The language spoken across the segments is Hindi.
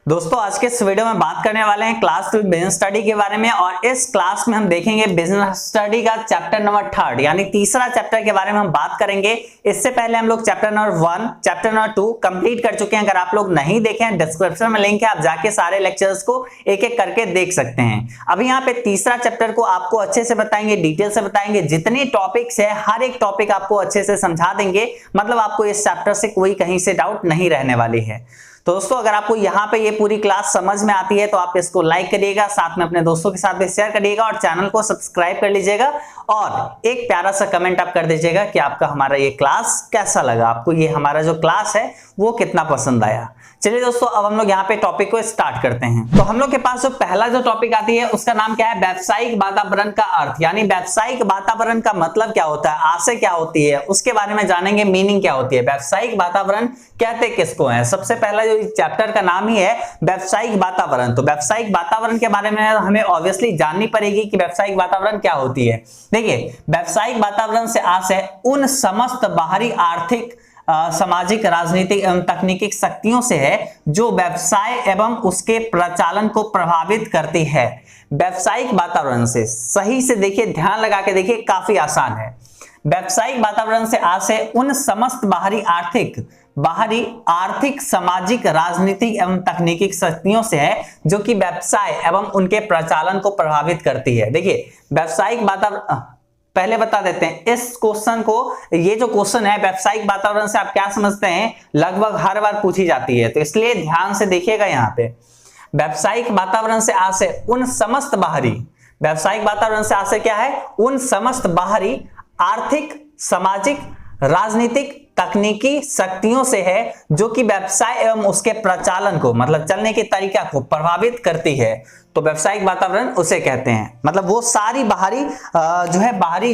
दोस्तों आज के इस वीडियो में बात करने वाले हैं क्लास 2 बिजनेस स्टडी के बारे में। और इस क्लास में हम देखेंगे बिजनेस स्टडी का चैप्टर नंबर 3 यानी तीसरा चैप्टर के बारे में हम बात करेंगे। इससे पहले हम लोग chapter number 1 chapter number 2 complete कर चुके हैं। अगर आप लोग नहीं देखे हैं डिस्क्रिप्शन में लिंक है, आप जाके सारे लेक्चर्स को एक एक करके देख सकते हैं। अभी यहाँ पे तीसरा चैप्टर को आपको अच्छे से बताएंगे, डिटेल से बताएंगे। जितने टॉपिक्स है हर एक टॉपिक आपको अच्छे से समझा देंगे, मतलब आपको इस चैप्टर से कोई कहीं से डाउट नहीं रहने वाली है। तो दोस्तों अगर आपको यहाँ पे ये पूरी क्लास समझ में आती है तो आप इसको लाइक करिएगा, साथ में अपने दोस्तों के साथ भी शेयर करिएगा और चैनल को सब्सक्राइब कर लीजिएगा और एक प्यारा सा कमेंट आप कर दीजिएगा कि आपका हमारा ये क्लास कैसा लगा, आपको ये हमारा जो क्लास है वो कितना पसंद आया। चलिए दोस्तों अब हम लोग यहाँ पे टॉपिक को स्टार्ट करते हैं। तो हम लोग के पास जो पहला जो टॉपिक आती है उसका नाम क्या है, व्यावसायिक वातावरण का अर्थ। यानी व्यावसायिक वातावरण का मतलब क्या होता है, आशय क्या होती है, उसके बारे में जानेंगे। मीनिंग क्या होती है, व्यावसायिक वातावरण कहते किसको है। सबसे पहला जो चैप्टर का नाम ही है व्यावसायिक वातावरण, तो व्यावसायिक वातावरण के बारे में हमें ऑब्वियसली जाननी पड़ेगी कि व्यावसायिक वातावरण क्या होती है। देखिए व्यावसायिक वातावरण से आशय उन समस्त बाहरी आर्थिक सामाजिक राजनीतिक एवं तकनीकी शक्तियों से है जो व्यवसाय एवं उसके प्रचालन को प्रभावित करती है। व्यावसायिक वातावरण से सही से देखिए, ध्यान लगा के देखिए, काफी आसान है। व्यावसायिक वातावरण से आशय उन समस्त बाहरी आर्थिक सामाजिक राजनीतिक एवं तकनीकी शक्तियों से है जो कि व्यवसाय एवं उनके प्रचालन को प्रभावित करती है। देखिए व्यावसायिक वातावरण पहले बता देते हैं इस क्वेश्चन को, ये जो क्वेश्चन है व्यावसायिक वातावरण से आप क्या समझते हैं, लगभग हर बार पूछी जाती है, तो इसलिए ध्यान से देखिएगा। यहाँ पे व्यावसायिक वातावरण से आशय उन समस्त बाहरी, व्यावसायिक वातावरण से आशय क्या है, उन समस्त बाहरी आर्थिक सामाजिक राजनीतिक तकनीकी शक्तियों से है जो कि व्यवसाय एवं उसके प्रचालन को, मतलब चलने के तरीका को प्रभावित करती है। तो व्यावसायिक वातावरण उसे कहते हैं, मतलब वो सारी बाहरी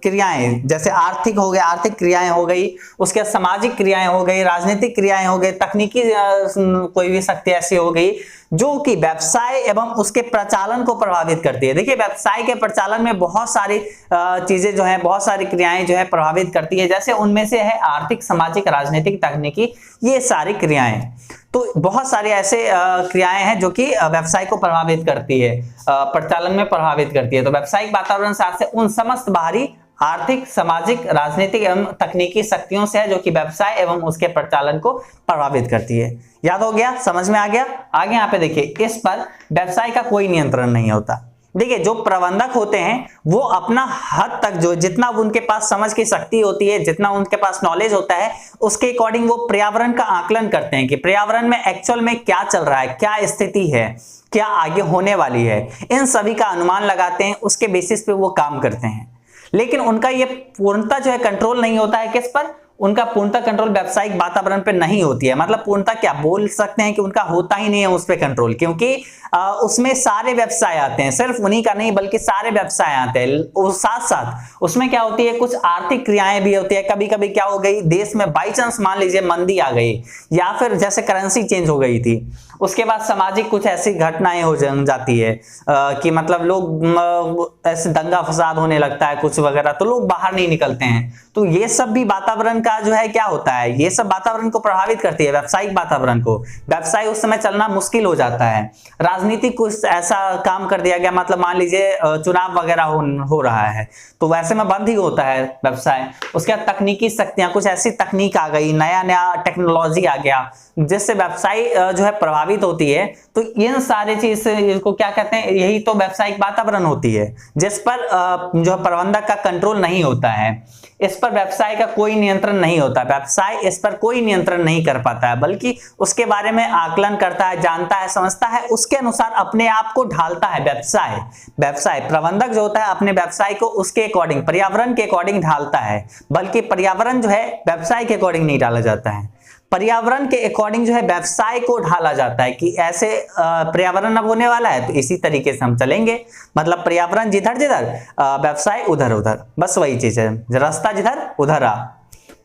क्रियाएं, जैसे आर्थिक हो गए, आर्थिक क्रियाएं हो गई, उसके सामाजिक क्रियाएं हो गई, राजनीतिक क्रियाएं हो गई, तकनीकी कोई भी शक्ति ऐसी हो गई जो कि व्यवसाय एवं उसके प्रचालन को प्रभावित करती है। देखिए व्यवसाय के प्रचालन में बहुत सारी चीजें जो है, बहुत सारी क्रियाएं जो है प्रभावित करती है। जैसे उनमें से है आर्थिक सामाजिक राजनीतिक तकनीकी, ये सारी क्रियाएं। तो बहुत सारी ऐसे क्रियाएं हैं जो कि व्यवसाय को प्रभावित करती है, प्रचालन में प्रभावित करती है। तो व्यावसायिक वातावरण से उन समस्त बाहरी आर्थिक सामाजिक राजनीतिक एवं तकनीकी शक्तियों से है जो कि व्यवसाय एवं उसके प्रचालन को प्रभावित करती है। याद हो गया, समझ में आ गया। आगे यहाँ पे देखिए, इस पर व्यवसाय का कोई नियंत्रण नहीं होता। देखिए जो प्रबंधक होते हैं वो अपना हद तक जो जितना उनके पास समझ की शक्ति होती है, जितना उनके पास नॉलेज होता है, उसके अकॉर्डिंग वो पर्यावरण का आकलन करते हैं कि पर्यावरण में एक्चुअल में क्या चल रहा है, क्या स्थिति है, क्या आगे होने वाली है, इन सभी का अनुमान लगाते हैं, उसके बेसिस पे वो काम करते हैं। लेकिन उनका ये पूर्णता जो है कंट्रोल नहीं होता है, किस पर, उनका पूर्णता कंट्रोल व्यावसायिक वातावरण पे नहीं होती है। मतलब पूर्णता क्या बोल सकते हैं कि उनका होता ही नहीं है उस पे कंट्रोल, क्योंकि उसमें सारे व्यवसाय आते हैं, सिर्फ उन्हीं का नहीं बल्कि सारे व्यवसाय आते हैं। और साथ साथ उसमें क्या होती है, कुछ आर्थिक क्रियाएं भी होती है। कभी कभी क्या हो गई, देश में बाई चांस मान लीजिए मंदी आ गई या फिर जैसे करेंसी चेंज हो गई थी, उसके बाद सामाजिक कुछ ऐसी घटनाएं हो जाती है कि मतलब लोग ऐसे दंगा फसाद होने लगता है कुछ वगैरह, तो लोग बाहर नहीं निकलते हैं। तो ये सब भी वातावरण का जो है क्या होता है, ये सब वातावरण को प्रभावित करती है, व्यावसायिक वातावरण को। व्यवसाय उस समय चलना मुश्किल हो जाता है। राजनीति कुछ ऐसा काम कर दिया गया, मतलब मान लीजिए चुनाव वगैरह हो रहा है तो वैसे में बंद ही होता है व्यवसाय। उसके बाद तकनीकी शक्तियां, कुछ ऐसी तकनीक आ गई, नया नया टेक्नोलॉजी आ गया जिससे व्यवसाय जो है प्रभावित होती है। तो इन सारे चीज से इसको क्या कहते हैं, यही तो व्यावसायिक वातावरण होती है जिस पर जो प्रबंधक का कंट्रोल नहीं होता है, इस पर व्यवसाय का कोई नियंत्रण नहीं होता। व्यवसाय इस पर कोई नियंत्रण नहीं कर पाता है, बल्कि उसके बारे में आकलन करता है, जानता है, समझता है, उसके अनुसार अपने आप को ढालता है। व्यवसाय प्रबंधक जो होता है अपने व्यवसाय को उसके अकॉर्डिंग, पर्यावरण के अकॉर्डिंग ढालता है, बल्कि पर्यावरण जो है व्यवसाय के अकॉर्डिंग नहीं डाला जाता है। पर्यावरण के अकॉर्डिंग जो है व्यवसाय को ढाला जाता है कि ऐसे पर्यावरण अब होने वाला है तो इसी तरीके से हम चलेंगे। मतलब पर्यावरण जिधर जिधर, व्यवसाय उधर उधर, बस वही चीज है, रास्ता जिधर उधर आ,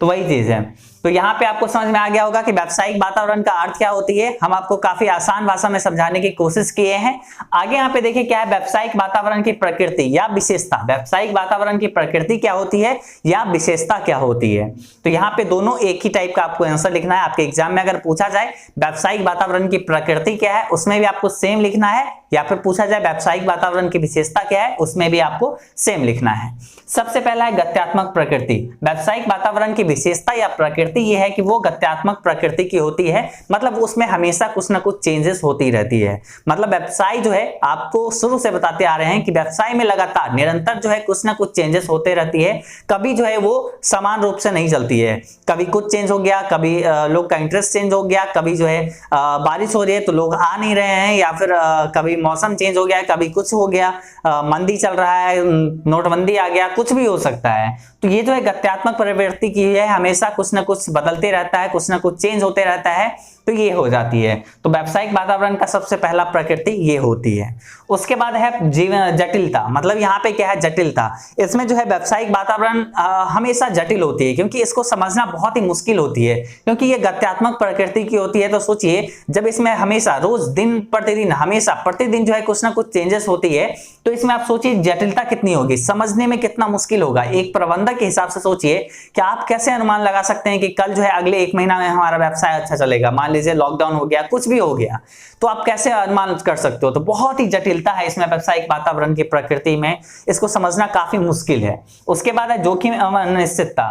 तो वही चीज है। तो यहाँ पे आपको समझ में आ गया होगा कि व्यावसायिक वातावरण का अर्थ क्या होती है। हम आपको काफी आसान भाषा में समझाने की कोशिश किए हैं। आगे यहाँ पे देखिए क्या है व्यावसायिक वातावरण की प्रकृति या विशेषता। व्यावसायिक वातावरण की प्रकृति क्या होती है या विशेषता क्या होती है। तो यहाँ पे दोनों एक ही टाइप का आपको आंसर लिखना है। आपके एग्जाम में अगर पूछा जाए व्यावसायिक वातावरण की प्रकृति क्या है, उसमें भी आपको सेम लिखना है, या फिर पूछा जाए व्यावसायिक वातावरण की विशेषता क्या है, उसमें भी आपको सेम लिखना है। सबसे पहला है गत्यात्मक प्रकृति। व्यावसायिक वातावरण की विशेषता या प्रकृति यह है कि वो गत्यात्मक प्रकृति की होती है, मतलब उसमें हमेशा कुछ ना कुछ चेंजेस होती रहती है। मतलब व्यवसाय जो है, आपको शुरू से बताते आ रहे हैं कि व्यवसाय में लगातार निरंतर जो है कुछ ना कुछ चेंजेस होते रहती है। कभी जो है वो समान रूप से नहीं चलती है, कभी कुछ चेंज हो गया, कभी लोग का इंटरेस्ट चेंज हो गया, कभी जो है बारिश हो रही है तो लोग आ नहीं रहे हैं, या फिर कभी मौसम चेंज हो गया, कभी कुछ हो गया, मंदी चल रहा है, नोटबंदी आ गया, कुछ भी हो सकता है। तो ये जो है गत्यात्मक प्रवृत्ति की है, हमेशा कुछ ना कुछ बदलते रहता है, कुछ ना कुछ चेंज होते रहता है, तो ये हो जाती है। तो व्यावसायिक वातावरण का सबसे पहला प्रकृति ये होती है। उसके बाद है जीवन जटिलता। मतलब यहाँ पे क्या है जटिलता। इसमें जो है व्यावसायिक वातावरण हमेशा जटिल होती है, क्योंकि इसको समझना बहुत ही मुश्किल होती है, क्योंकि ये गत्यात्मक प्रकृति की होती है। तो सोचिए जब इसमें हमेशा रोज दिन प्रतिदिन हमेशा प्रतिदिन जो है कुछ ना कुछ चेंजेस होती है, तो इसमें आप सोचिए जटिलता कितनी होगी, समझने में कितना मुश्किल होगा। एक प्रबंधक के हिसाब से सोचिए कि आप कैसे अनुमान लगा सकते हैं कि कल जो है अगले 1 महीना में हमारा व्यवसाय अच्छा चलेगा। मान लीजिए लॉकडाउन हो गया, कुछ भी हो गया, तो आप कैसे अनुमान कर सकते हो। तो बहुत ही जटिलता है इसमें व्यावसायिक वातावरण की प्रकृति में, इसको समझना काफी मुश्किल है। उसके बाद है जोखिम एवं अनिश्चितता।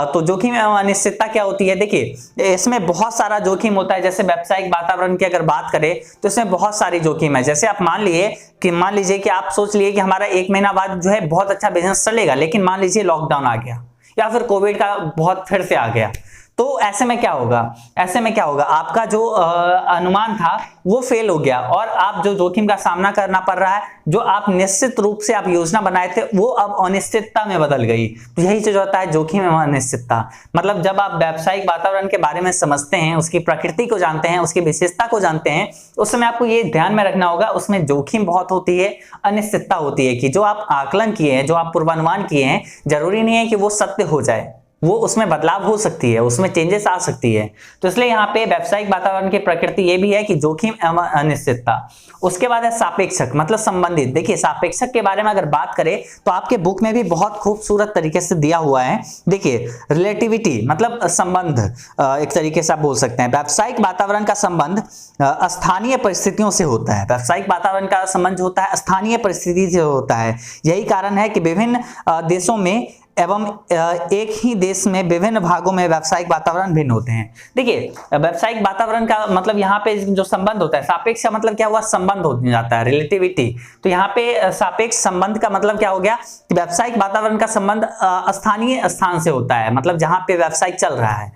तो जोखिम एवं अनिश्चितता क्या होती है, देखिए इसमें बहुत सारा जोखिम होता है। जैसे व्यावसायिक वातावरण की अगर बात करें तो इसमें बहुत सारी जोखिम है। जैसे आप मान लीजिए कि आप सोच लिए कि हमारा 1 महीना बाद जो है बहुत अच्छा बिजनेस चलेगा, लेकिन मान लीजिए लॉकडाउन आ गया या फिर कोविड का बहुत फिर से आ गया, तो ऐसे में क्या होगा, आपका जो अनुमान था वो फेल हो गया, और आप जो जोखिम का सामना करना पड़ रहा है, जो आप निश्चित रूप से आप योजना बनाए थे वो अब अनिश्चितता में बदल गई। तो यही चीज होता है जोखिम एवं अनिश्चितता। मतलब जब आप व्यावसायिक वातावरण के बारे में समझते हैं, उसकी प्रकृति को जानते हैं, उसकी विशेषता को जानते हैं, उस समय आपको ये ध्यान में रखना होगा उसमें जोखिम बहुत होती है, अनिश्चितता होती है कि जो आप आकलन किए हैं, जो आप पूर्वानुमान किए हैं, जरूरी नहीं है कि वो सत्य हो जाए, वो उसमें बदलाव हो सकती है, उसमें चेंजेस आ सकती है। तो इसलिए यहाँ पे व्यावसायिक वातावरण की प्रकृति ये भी है कि जोखिम एवं अनिश्चितता। उसके बाद है सापेक्षक, मतलब संबंधित। देखिए सापेक्षक के बारे में अगर बात करें तो आपके बुक में भी बहुत खूबसूरत तरीके से दिया हुआ है। देखिए रिलेटिविटी मतलब संबंध, एक तरीके से आप बोल सकते हैं व्यावसायिक वातावरण का संबंध स्थानीय परिस्थितियों से होता है। व्यावसायिक वातावरण का संबंध होता है स्थानीय परिस्थिति से होता है। यही कारण है कि विभिन्न देशों में एवं एक ही देश में विभिन्न भागों में व्यावसायिक वातावरण भिन्न होते हैं। देखिए व्यावसायिक वातावरण का मतलब यहाँ पे जो संबंध होता है, सापेक्ष का मतलब क्या हुआ, संबंध हो जाता है, रिलेटिविटी। तो यहाँ पे सापेक्ष संबंध का मतलब क्या हो गया कि व्यावसायिक वातावरण का संबंध स्थानीय स्थान से होता है, मतलब जहाँ पे व्यवसाय चल रहा है।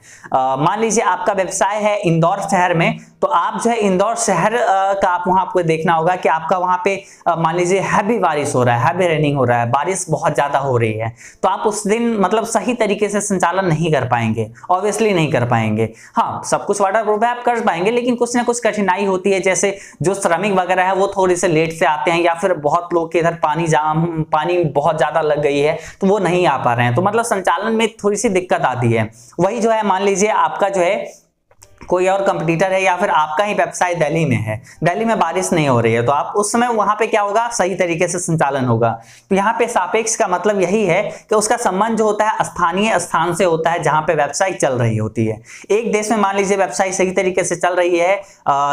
मान लीजिए आपका व्यवसाय है इंदौर शहर में, तो आप जो है इंदौर शहर का आप वहां आपको देखना होगा कि आपका वहां पे मान लीजिए हैवी बारिश हो रहा है, हैवी रेनिंग हो रहा है, बारिश बहुत ज्यादा हो रही है, तो आप उस दिन मतलब सही तरीके से संचालन नहीं कर पाएंगे, ऑब्वियसली नहीं कर पाएंगे। हाँ सब कुछ वाटर प्रूफ है, आप कर पाएंगे, लेकिन कुछ ना कुछ कठिनाई होती है। जैसे जो श्रमिक वगैरह है वो थोड़ी से लेट से आते हैं, या फिर बहुत लोग के इधर पानी बहुत ज्यादा लग गई है तो वो नहीं आ पा रहे हैं, तो मतलब संचालन में थोड़ी सी दिक्कत आती है। वही जो है मान लीजिए आपका जो है कोई और कंपटीटर है, या फिर आपका ही व्यवसाय दिल्ली में है, दिल्ली में बारिश नहीं हो रही है, तो आप उस समय वहां पे क्या होगा, सही तरीके से संचालन होगा। तो यहाँ पे सापेक्ष का मतलब यही है कि उसका संबंध जो होता है स्थानीय स्थान से होता है जहां पे व्यवसाय चल रही होती है। एक देश में मान लीजिए व्यवसाय सही तरीके से चल रही है,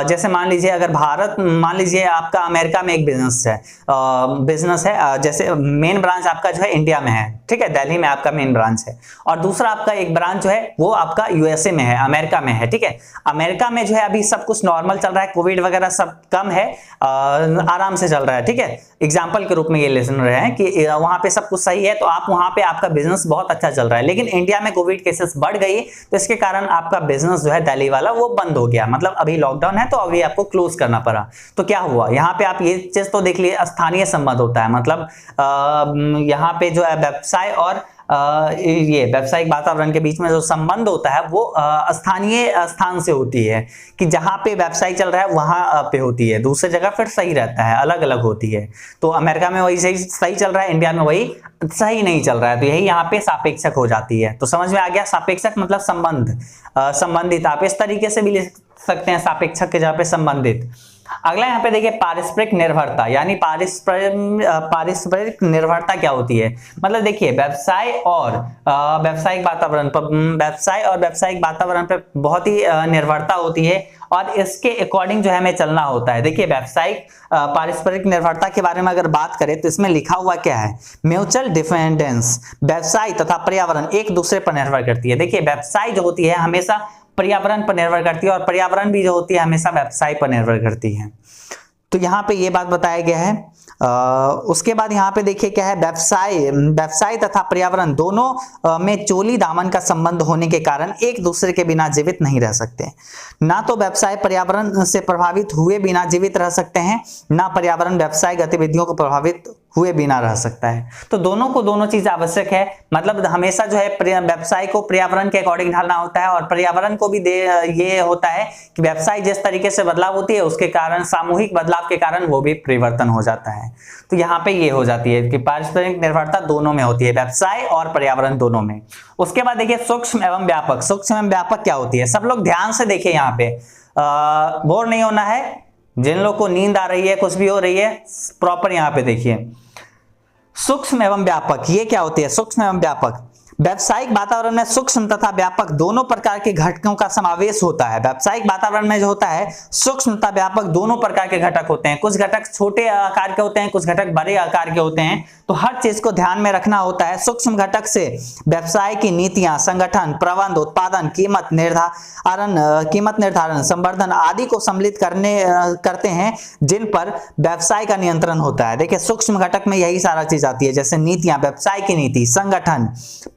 जैसे मान लीजिए अगर भारत, मान लीजिए आपका अमेरिका में एक बिजनेस है, जैसे मेन ब्रांच आपका जो है इंडिया में है, ठीक है, दिल्ली में आपका मेन ब्रांच है, और दूसरा आपका एक ब्रांच जो है वो आपका यूएसए में है, अमेरिका में है, ठीक है। अमेरिका में जो है अभी सब कुछ नॉर्मल चल रहा है, कोविड वगैरह सब कम है, आराम से चल रहा है, ठीक है। एग्जांपल के रूप में ये ले सुन रहे हैं कि वहां पे सब कुछ सही है, तो आप वहां पे आपका बिजनेस बहुत अच्छा चल रहा है। लेकिन इंडिया में कोविड केसेस बढ़ गई, तो इसके कारण आपका बिजनेस जो है दिल्ली वाला वो बंद हो गया, मतलब अभी लॉकडाउन है तो अभी आपको क्लोज करना पड़ा। तो क्या हुआ यहाँ पे, आप ये चीज तो देख लिए, स्थानीय संबंध होता है, मतलब यहाँ पे जो है व्यवसाय और ये व्यावसायिक वातावरण के बीच में जो संबंध होता है वो स्थानीय स्थान से होती है, कि जहां पे व्यवसाय चल रहा है वहां पे होती है, दूसरी जगह फिर सही रहता है, अलग अलग होती है। तो अमेरिका में वही सही चल रहा है, इंडिया में वही सही नहीं चल रहा है, तो यही यहाँ पे सापेक्षक हो जाती है। तो समझ में आ गया, सापेक्षक मतलब संबंध, संबंधित। आप इस तरीके से भी लिख सकते हैं सापेक्षक के जगह पे संबंधित। अगला यहाँ पे देखिए पारस्परिक निर्भरता, यानी पारस्परिक निर्भरता क्या होती है? मतलब देखिए व्यवसाय और व्यावसायिक वातावरण पर, व्यवसाय और व्यावसायिक वातावरण पर बहुत ही निर्भरता होती है और इसके अकॉर्डिंग जो है हमें चलना होता है। देखिए व्यावसायिक पारस्परिक निर्भरता के बारे में अगर बात करें तो इसमें लिखा हुआ क्या है? म्यूचुअल डिपेंडेंस, व्यवसाय तथा पर्यावरण एक दूसरे पर निर्भर करती है। देखिए व्यवसाय जो होती है हमेशा पर्यावरण पर निर्भर करती है और पर्यावरण भी जो होती है हमेशा व्यवसाय पर निर्भर करती है। तो यहाँ पे ये बात बताया गया है। उसके बाद यहाँ पे देखिए क्या है, व्यवसाय तथा पर्यावरण दोनों में चोली दामन का संबंध होने के कारण एक दूसरे के बिना जीवित नहीं रह सकते। ना तो व्यवसाय पर्यावरण से प्रभावित हुए बिना जीवित रह सकते हैं, ना पर्यावरण व्यवसाय गतिविधियों को प्रभावित हुए बिना रह सकता है। तो दोनों को दोनों चीज आवश्यक है, मतलब हमेशा जो है व्यवसाय को पर्यावरण के अकॉर्डिंग ढालना होता है और पर्यावरण को भी ये होता है कि व्यवसाय जिस तरीके से बदलाव होती है उसके कारण, सामूहिक बदलाव के कारण वो भी परिवर्तन हो जाता है। तो यहाँ पे ये हो जाती है कि पारस्परिक निर्भरता दोनों में होती है, व्यवसाय और पर्यावरण दोनों में। उसके बाद देखिए सूक्ष्म एवं व्यापक। सूक्ष्म एवं व्यापक क्या होती है? सब लोग ध्यान से देखिए, यहाँ पे बोर नहीं होना है। जिन लोग को नींद आ रही है, कुछ भी हो रही है, प्रॉपर यहाँ पे देखिए सूक्ष्म एवं व्यापक। ये क्या होती है? सूक्ष्म एवं व्यापक व्यावसायिक वातावरण में सूक्ष्म तथा व्यापक दोनों प्रकार के घटकों का समावेश होता है। व्यावसायिक वातावरण में जो होता है सूक्ष्म तथा व्यापक दोनों प्रकार के घटक होते हैं। कुछ घटक छोटे आकार के होते हैं, कुछ घटक बड़े आकार के होते हैं। तो हर चीज को ध्यान में रखना होता है। सूक्ष्म घटक से व्यवसाय की नीतियां, संगठन, प्रबंध, उत्पादन, कीमत निर्धारण, संवर्धन आदि को सम्मिलित करते हैं, जिन पर व्यवसाय का नियंत्रण होता है। देखिए सूक्ष्म घटक में यही सारा चीज आती है, जैसे नीतियां, व्यवसाय की नीति, संगठन,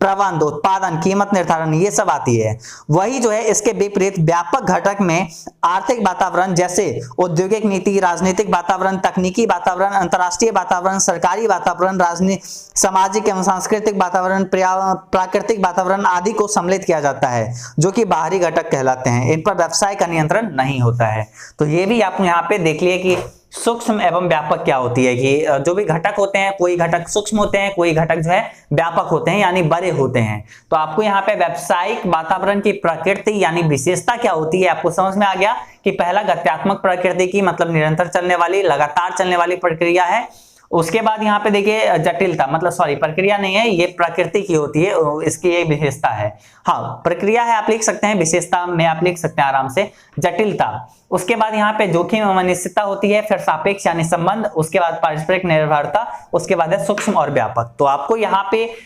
प्रबंध, उत्पादन, कीमत निर्धारण, ये सब आती है। वही जो है इसके विपरीत व्यापक घटक में आर्थिक वातावरण जैसे औद्योगिक नीति, राजनीतिक वातावरण, तकनीकी वातावरण, अंतर्राष्ट्रीय वातावरण, सरकारी वातावरण, सामाजिक एवं सांस्कृतिक वातावरण, प्राकृतिक वातावरण आदि को सम्मिलित किया जाता है, जो कि बाहरी घटक कहलाते हैं। इन पर व्यवसाय का नियंत्रण नहीं होता है। तो ये भी आप यहाँ पे देख लिए कि सूक्ष्म एवं व्यापक क्या होती है, कि जो भी घटक होते हैं, कोई घटक सूक्ष्म होते हैं, कोई घटक जो है व्यापक होते हैं, यानी बड़े होते हैं। तो आपको यहाँ पे व्यावसायिक वातावरण की प्रकृति यानी विशेषता क्या होती है आपको समझ में आ गया कि पहला गत्यात्मक प्रकृति की, मतलब निरंतर चलने वाली, लगातार चलने वाली प्रक्रिया है। उसके बाद यहाँ पे देखिए जटिलता, मतलब सॉरी प्रक्रिया नहीं है, ये प्रकृति की होती है, इसकी एक विशेषता है। हाँ प्रक्रिया है आप लिख सकते हैं, विशेषता में आप लिख सकते हैं आराम से, जटिलता। उसके बाद यहाँ पे जोखिम एवं अनिश्चितता होती है, फिर सापेक्ष यानी संबंध, उसके बाद पारस्परिक निर्भरता, उसके बाद है सूक्ष्म और व्यापक। तो आपको यहाँ पे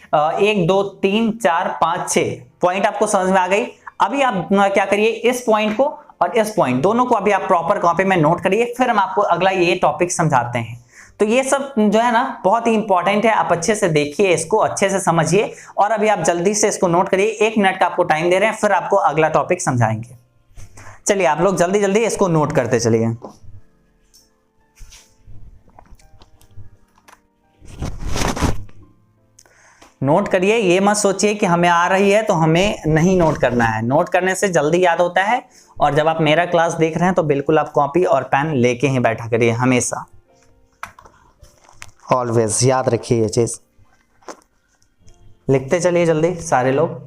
1 2 3 4 5 6 पॉइंट आपको समझ में आ गई। अभी आप क्या करिए, इस पॉइंट को और इस पॉइंट दोनों को अभी आप प्रॉपर कॉपी में नोट करिए, फिर हम आपको अगला ये टॉपिक समझाते हैं। तो ये सब जो है ना बहुत ही इंपॉर्टेंट है, आप अच्छे से देखिए, इसको अच्छे से समझिए और अभी आप जल्दी से इसको नोट करिए। 1 मिनट का आपको टाइम दे रहे हैं, फिर आपको अगला टॉपिक समझाएंगे। चलिए आप लोग जल्दी जल्दी इसको नोट करते चलिए। नोट करिए, ये मत सोचिए कि हमें आ रही है तो हमें नहीं नोट करना है। नोट करने से जल्दी याद होता है, और जब आप मेरा क्लास देख रहे हैं तो बिल्कुल आप कॉपी और पेन लेके ही बैठा करिए, हमेशा ऑलवेज याद रखिए ये चीज। लिखते चलिए जल्दी सारे लोग।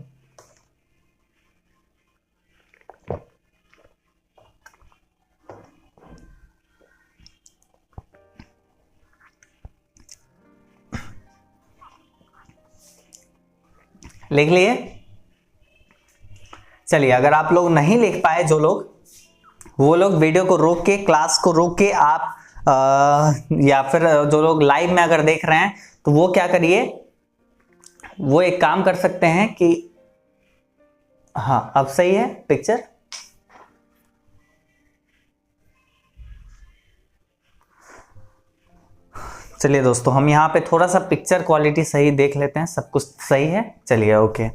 लिख लिए? चलिए अगर आप लोग नहीं लिख पाए, जो लोग, वो लोग वीडियो को रोक के, क्लास को रोक के आप या फिर जो लोग लाइव में अगर देख रहे हैं तो वो क्या करिए, वो एक काम कर सकते हैं कि हाँ अब सही है पिक्चर। चलिए दोस्तों हम यहाँ पे थोड़ा सा पिक्चर क्वालिटी सही देख लेते हैं, सब कुछ सही है। चलिए ओके।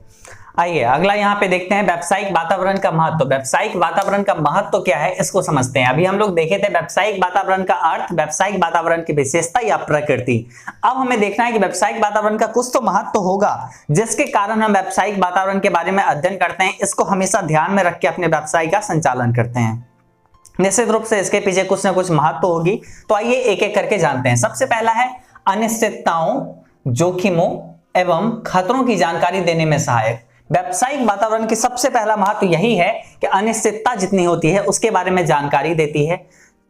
आइए अगला यहाँ पे देखते हैं व्यावसायिक वातावरण का महत्व। व्यावसायिक वातावरण का महत्व क्या है इसको समझते हैं। अभी हम लोग देखे थे व्यावसायिक वातावरण का अर्थ, व्यावसायिक वातावरण की विशेषता या प्रकृति। अब हमें देखना है कि व्यावसायिक वातावरण का कुछ तो महत्व होगा जिसके कारण हम व्यावसायिक वातावरण के बारे में अध्ययन करते हैं। इसको हमेशा ध्यान में रख के अपने व्यवसाय का संचालन करते हैं। निश्चित रूप से इसके पीछे कुछ ना कुछ महत्व होगी, तो आइए एक एक करके जानते हैं। सबसे पहला है अनिश्चितताओं, जोखिमों एवं खतरों की जानकारी देने में सहायक। व्यावसायिक वातावरण की सबसे पहला महत्व यही है कि अनिश्चितता जितनी होती है उसके बारे में जानकारी देती है,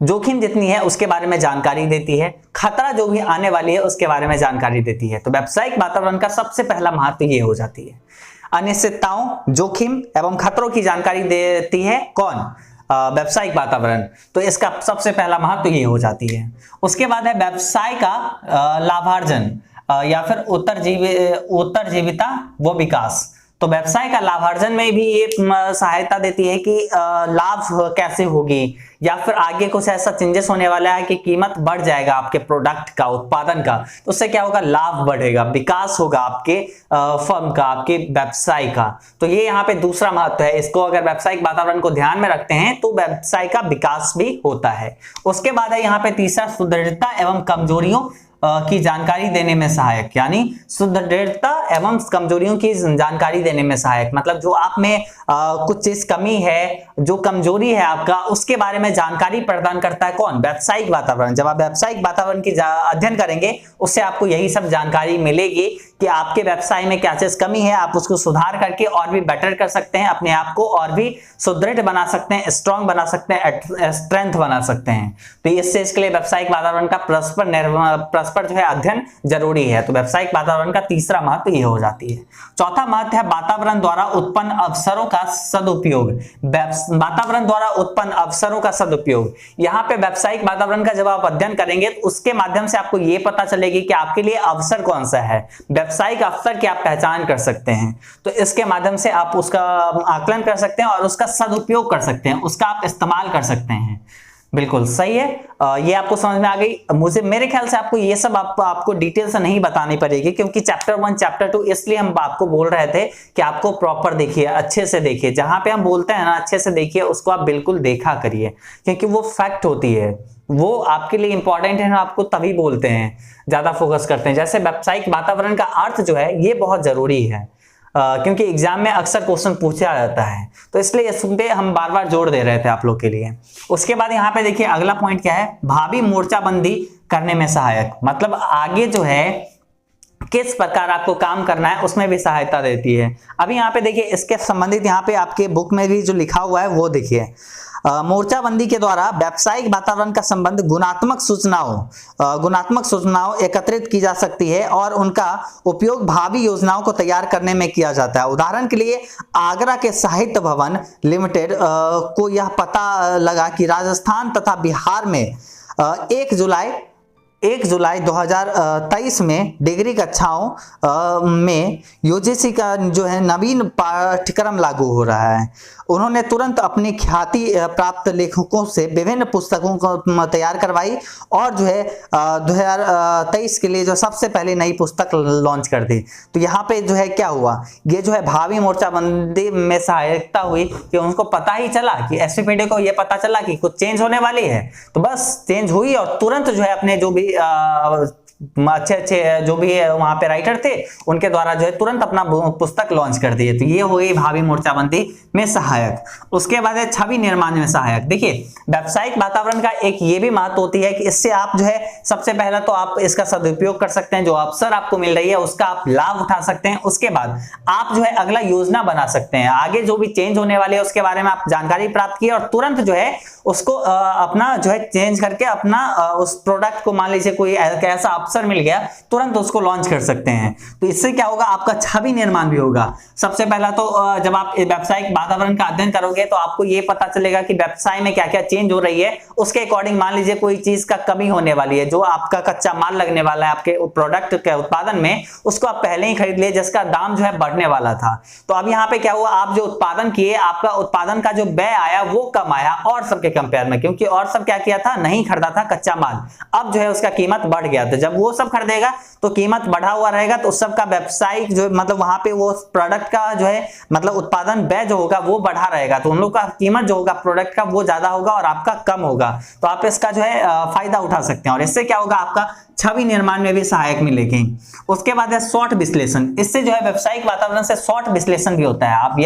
जोखिम जितनी है उसके बारे में जानकारी देती है, खतरा जो भी आने वाली है उसके बारे में जानकारी देती है। तो व्यावसायिक वातावरण का सबसे पहला महत्व ये हो जाती है। अनिश्चितताओं, जोखिम एवं खतरों की जानकारी देती है कौन? व्यावसायिक वातावरण। तो इसका सबसे पहला महत्व ये हो जाती है। उसके बाद है व्यवसाय का लाभार्जन या फिर उत्तरजीविता व विकास। तो व्यवसाय का लाभार्जन में भी ये सहायता देती है कि लाभ कैसे होगी, या फिर आगे कुछ ऐसा चेंजेस होने वाला है कि कीमत बढ़ जाएगा आपके प्रोडक्ट का, उत्पादन का, तो उससे क्या होगा? लाभ बढ़ेगा, विकास होगा आपके फर्म का, आपके व्यवसाय का। तो ये यहाँ पे दूसरा महत्व है। इसको अगर व्यावसायिक वातावरण को ध्यान में रखते हैं तो व्यवसाय का विकास भी होता है। उसके बाद है यहाँ पे तीसरा सुदृढ़ता एवं कमजोरियों की जानकारी देने में सहायक, यानी सुदृढ़ता एवं कमजोरियों की जानकारी देने में सहायक। मतलब जो आप में कुछ चीज कमी है, जो कमजोरी है आपका, उसके बारे में जानकारी प्रदान करता है कौन? व्यावसायिक वातावरण। जब आप व्यावसायिक वातावरण की अध्ययन करेंगे उससे आपको यही सब जानकारी मिलेगी कि आपके व्यवसाय में क्या चीज कमी है, आप उसको सुधार करके और भी बेटर कर सकते हैं, अपने आप को और भी सुदृढ़ बना सकते हैं, स्ट्रॉन्ग बना सकते हैं, स्ट्रेंथ बना सकते हैं। तो इससे इसके लिए व्यावसायिक वातावरण का परस्पर जो है अध्ययन जरूरी है। तो व्यावसायिक वातावरण का तीसरा महत्व ये हो जाती है। चौथा महत्व है वातावरण द्वारा उत्पन्न अवसरों का सदुपयोग। वातावरण द्वारा उत्पन्न अवसरों का सदुपयोग, यहाँ पे व्यावसायिक वातावरण का जब आप अध्ययन करेंगे तो उसके माध्यम से आपको ये पता चलेगी कि आपके लिए अवसर कौन सा है, व्यावसायिक अवसर की आप पहचान कर सकते हैं। तो इसके माध्यम से आप उसका आकलन कर सकते हैं और उसका सदुपयोग कर सकते हैं, उसका आप इस्तेमाल कर सकते हैं। बिल्कुल सही है। ये आपको समझ में आ गई। मेरे ख्याल से आपको ये सब आपको डिटेल से नहीं बतानी पड़ेगी, क्योंकि चैप्टर 1 चैप्टर 2 इसलिए हम आपको बोल रहे थे कि आपको प्रॉपर देखिए, अच्छे से देखिए। जहां पे हम बोलते हैं ना अच्छे से देखिए, उसको आप बिल्कुल देखा करिए, क्योंकि वो फैक्ट होती है, वो आपके लिए इंपॉर्टेंट है, आपको तभी बोलते हैं, ज्यादा फोकस करते हैं। जैसे व्यावसायिक वातावरण का अर्थ जो है ये बहुत जरूरी है, क्योंकि एग्जाम में अक्सर क्वेश्चन पूछा जाता है, तो इसलिए इस पे हम बार बार जोर दे रहे थे आप लोग के लिए। उसके बाद यहाँ पे देखिए अगला पॉइंट क्या है? भावी मोर्चाबंदी करने में सहायक। मतलब आगे जो है किस प्रकार आपको काम करना है उसमें भी सहायता देती है। अभी यहाँ पे देखिए इसके संबंधित यहाँ पे आपके बुक में भी जो लिखा हुआ है वो देखिए। मोर्चाबंदी के द्वारा व्यावसायिक वातावरण का संबंध गुणात्मक सूचनाओं एकत्रित की जा सकती है और उनका उपयोग भावी योजनाओं को तैयार करने में किया जाता है। उदाहरण के लिए आगरा के साहित्य भवन लिमिटेड को यह पता लगा कि राजस्थान तथा बिहार में 1 जुलाई 2023 में डिग्री कक्षाओं में यूजीसी का जो है नवीन पाठ्यक्रम लागू हो रहा है। उन्होंने तुरंत अपनी ख्याति प्राप्त लेखकों से विभिन्न पुस्तकों को तैयार करवाई और जो है 2023 के लिए जो सबसे पहले नई पुस्तक लॉन्च कर दी। तो यहाँ पे जो है क्या हुआ, ये जो है भावी मोर्चाबंदी में सहायता हुई कि उनको पता ही चला कि एसपीपीडी को ये पता चला कि कुछ चेंज होने वाली है, तो बस चेंज हुई और तुरंत जो है अपने जो भी अच्छे जो भी वहां पे राइटर थे उनके द्वारा जो है तुरंत अपना पुस्तक लॉन्च कर दिए। तो ये हो गई भावी मोर्चाबंदी में सहायक। उसके बाद है छवि निर्माण में सहायक। देखिए व्यावसायिक वातावरण का एक ये भी महत्व होती है कि इससे आप जो है सबसे पहला तो आप इसका सदुपयोग कर सकते हैं, जो अवसर आपको मिल रही है उसका आप लाभ उठा सकते हैं। उसके बाद आप जो है अगला योजना बना सकते हैं, आगे जो भी चेंज होने वाले है उसके बारे में आप जानकारी प्राप्त की और तुरंत जो है उसको अपना जो है चेंज करके अपना उस प्रोडक्ट को, मान लीजिए कोई ऐसा अवसर मिल गया, तुरंत उसको लॉन्च कर सकते हैं। तो इससे क्या होगा, आपका छवि निर्माण भी होगा। सबसे पहला तो जब आप व्यावसायिक वातावरण का अध्ययन करोगे तो आपको ये पता चलेगा कि व्यवसाय में क्या क्या चेंज हो रही है, उसके अकॉर्डिंग मान लीजिए कोई चीज का कमी होने वाली है, जो आपका कच्चा माल लगने वाला है आपके प्रोडक्ट के उत्पादन में, उसको आप पहले ही खरीद लिए जिसका दाम जो है बढ़ने वाला था। तो अब यहाँ पे क्या हुआ, आप जो उत्पादन किए, आपका उत्पादन का जो व्यय आया वो कम आया और सबके कंपेयर में, क्योंकि और सब क्या किया था, नहीं खरीदा था कच्चा माल। अब जो है उसका कीमत बढ़ गया, तो जब वो सब खरीदेगा तो कीमत बढ़ा हुआ रहेगा, तो उस सब का व्यावसायिक जो मतलब वहां पे वो प्रोडक्ट का जो है मतलब उत्पादन व्यय जो होगा वो बढ़ा रहेगा, तो उन लोग का कीमत जो होगा प्रोडक्ट का वो ज्यादा होगा और आपका कम होगा। तो आप इसका जो है फायदा उठा सकते हैं और इससे क्या होगा, आपका छवि निर्माण में भी सहायक मिलेगी। उसके बाद है शॉर्ट विश्लेषण। इससे जो है व्यावसायिक वातावरण से शॉर्ट विश्लेषण भी होता है। आप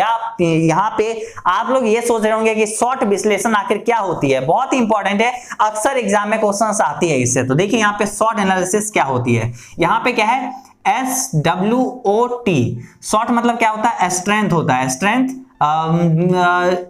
यहाँ पे आप लोग ये सोच रहे होंगे कि शॉर्ट विश्लेषण आखिर क्या होती है, बहुत ही इंपॉर्टेंट है, अक्सर एग्जाम में क्वेश्चन आती है इससे। तो देखिए यहाँ पे शॉर्ट एनालिसिस क्या होती है, यहाँ पे क्या है SWOT। शॉर्ट मतलब क्या होता है, स्ट्रेंथ होता है, स्ट्रेंथ।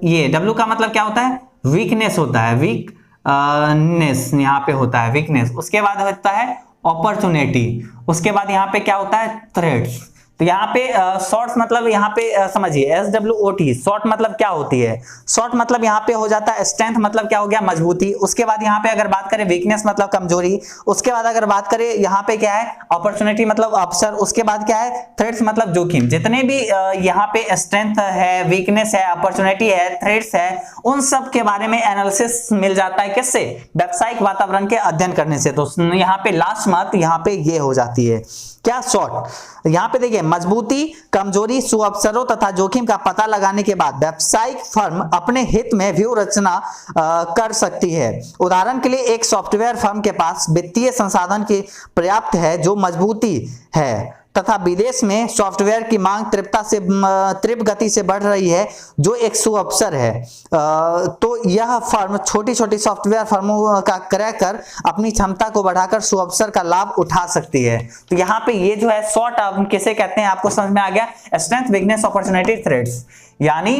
ये W का मतलब क्या होता है, वीकनेस होता है, वीकनेस यहाँ पे होता है, वीकनेस। उसके बाद होता है अपॉर्चुनिटी, उसके बाद यहाँ पे क्या होता है, थ्रेट्स। तो यहाँ पे शॉर्ट्स मतलब यहाँ पे समझिए SWOT शॉर्ट मतलब क्या होती है, शॉर्ट मतलब यहाँ पे हो जाता है स्ट्रेंथ मतलब क्या हो गया, मजबूती। उसके बाद यहाँ पे अगर बात करें वीकनेस मतलब कमजोरी। उसके बाद अगर बात करें यहाँ पे क्या है, अपॉर्चुनिटी मतलब अवसर। उसके बाद क्या है, थ्रेट्स मतलब जोखिम। जितने भी यहाँ पे स्ट्रेंथ है, वीकनेस है, अपॉर्चुनिटी है, थ्रेट्स है, उन सब के बारे में एनालिसिस मिल जाता है किससे, व्यावसायिक वातावरण के अध्ययन करने से। तो यहाँ पे लास्ट मार्क यहाँ पे ये हो जाती है क्या, शॉर्ट। यहाँ पे देखिए मजबूती, कमजोरी, सुअवसरों तथा जोखिम का पता लगाने के बाद व्यावसायिक फर्म अपने हित में व्यू रचना कर सकती है। उदाहरण के लिए एक सॉफ्टवेयर फर्म के पास वित्तीय संसाधन की पर्याप्त है जो मजबूती है तथा विदेश में सॉफ्टवेयर की मांग तीव्र गति से बढ़ रही है जो एक सुअवसर है। तो यह फर्म छोटी छोटी सॉफ्टवेयर फर्मों का क्रय कर अपनी क्षमता को बढ़ाकर सुअवसर का लाभ उठा सकती है। तो यहाँ पे ये जो है शॉर्ट किसे कहते हैं, आपको समझ में आ गया, स्ट्रेंथ, वीकनेस, अपॉर्चुनिटी, थ्रेट्स। यानी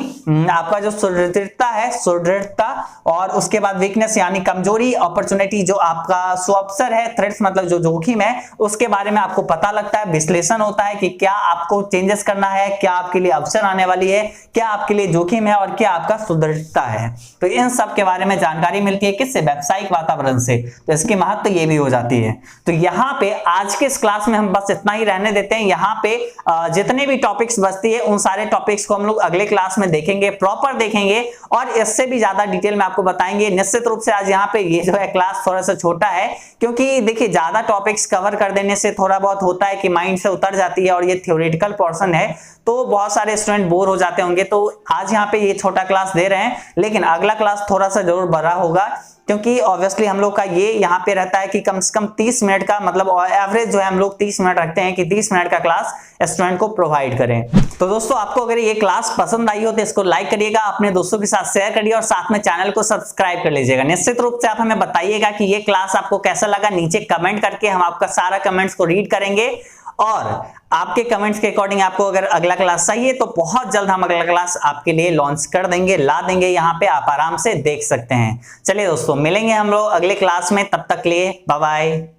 आपका जो सुदृढ़ता है, सुदृढ़ता, और उसके बाद वीकनेस यानी कमजोरी, अपॉर्चुनिटी जो आपका सुअवसर है, थ्रेट्स मतलब जो जोखिम है, उसके बारे में आपको पता लगता है, विश्लेषण होता है कि क्या आपको चेंजेस करना है, क्या आपके लिए अवसर आने वाली है, क्या आपके लिए जोखिम है और क्या आपका सुदृढ़ता है। तो इन सब के बारे में जानकारी मिलती है किससे, व्यावसायिक वातावरण से। तो इसकी महत्व ये भी हो जाती है। तो यहाँ पे आज के इस क्लास में हम बस इतना ही रहने देते हैं। यहाँ पे जितने भी टॉपिक्स बचती है उन सारे टॉपिक्स को हम लोग अगले क्लास में देखेंगे, प्रॉपर देखेंगे और इससे भी ज्यादा डिटेल में आपको बताएंगे। निश्चित रूप से आज यहाँ पे ये जो है क्लास थोड़ा सा छोटा है, क्योंकि देखिए ज्यादा टॉपिक्स कवर कर देने से थोड़ा बहुत होता है कि माइंड से उतर जाती है और ये थ्योरेटिकल पोर्शन है तो बहुत सारे स्टूडेंट बोर हो जाते होंगे। तो आज यहाँ पे ये छोटा क्लास दे रहे हैं, लेकिन अगला क्लास थोड़ा सा जरूर बड़ा होगा, क्योंकि ऑब्वियसली हम लोग का ये यहाँ पे रहता है कि कम से कम 30 मिनट का मतलब एवरेज जो है हम लोग 30 मिनट रखते हैं कि 30 मिनट का क्लास स्टूडेंट को प्रोवाइड करें। तो दोस्तों आपको अगर ये क्लास पसंद आई हो तो इसको लाइक करिएगा, अपने दोस्तों के साथ शेयर करिए और साथ में चैनल को सब्सक्राइब कर लीजिएगा। निश्चित रूप से आप हमें बताइएगा कि ये क्लास आपको कैसा लगा, नीचे कमेंट करके हम आपका सारा कमेंट्स को रीड करेंगे और आपके कमेंट्स के अकॉर्डिंग आपको अगर अगला क्लास चाहिए तो बहुत जल्द हम अगला क्लास आपके लिए लॉन्च कर देंगे, ला देंगे, यहाँ पे आप आराम से देख सकते हैं। चलिए दोस्तों मिलेंगे हम लोग अगले क्लास में, तब तक के लिए बाय बाय।